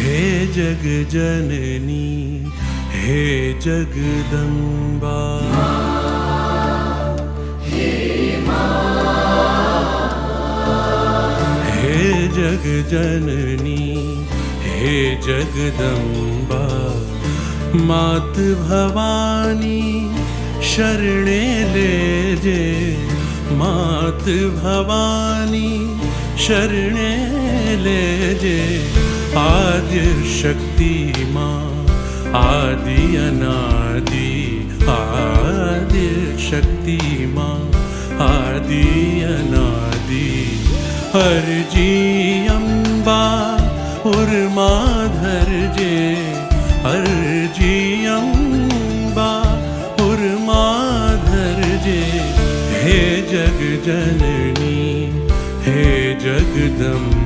हे जग जननी हे जगदम्बा। हे जग जननी हे जगदम्बा, मात भवानी शरणे लेजे, मात भवानी शरणे लेजे। आद्य शक्ति माँ आदि अनादि, आद्य शक्ति माँ आदि अनादि। अर्जी अम्बा उर्माधर जे, अर्जी अम्बा उर्माधर जे। हे जग जननी हे जगदम्बा।